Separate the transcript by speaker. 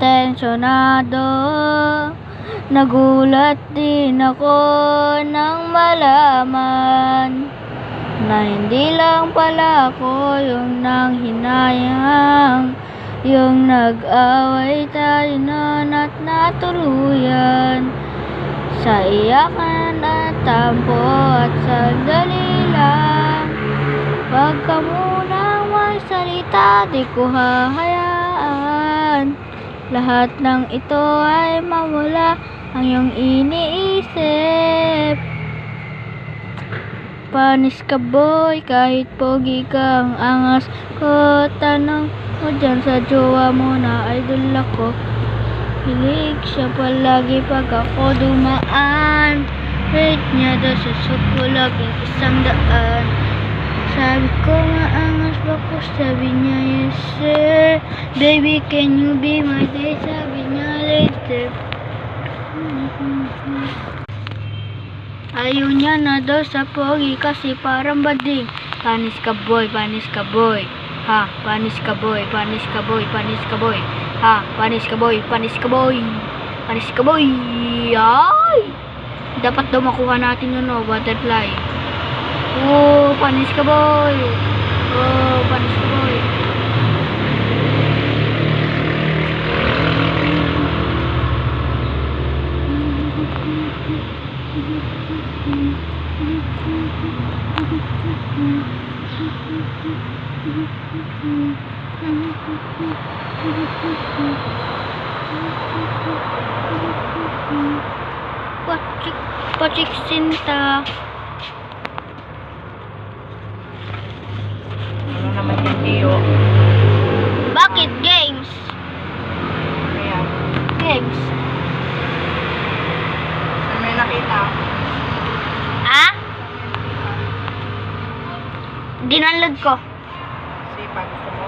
Speaker 1: intensyonado. Nagulat din ako nang malaman na hindi lang pala ako yung nanghinayang, yung nag-away tayo noon at natuluyan sa iyakan at tampo at sandali lang. Wag ka munang magsalita, di ko hahayaan lahat ng ito ay mawala ang iyong iniisip. Panis ka boy, kahit pogi kang angas ko. Tanong mo dyan sa jowa mo na idol ako. Hilig siya palagi pag ako dumaan. Rate niya daw sa suko laging 100. Sabi ko maangas ba ko? Sabi niya yes sir. Baby can you be my day? Sabi niya later. Ayaw niya na daw sa pogi kasi parang bading. Panis ka boy, panis ka boy. Ha, panis ka boy, panis ka boy, panis ka boy. Ha, panis ka boy, panis ka boy. Panis ka boy. Ay! Dapat daw makuha natin yun, no, butterfly. Oh, panis ka boy. Oh, panis ka boy. Pachik Sinta.
Speaker 2: Ano naman yung Dio?
Speaker 1: Bakit games?
Speaker 2: Kaya,
Speaker 1: Games.
Speaker 2: saan may nakita?
Speaker 1: Ah? Dinanlog ko.
Speaker 2: Sipag, gusto mo?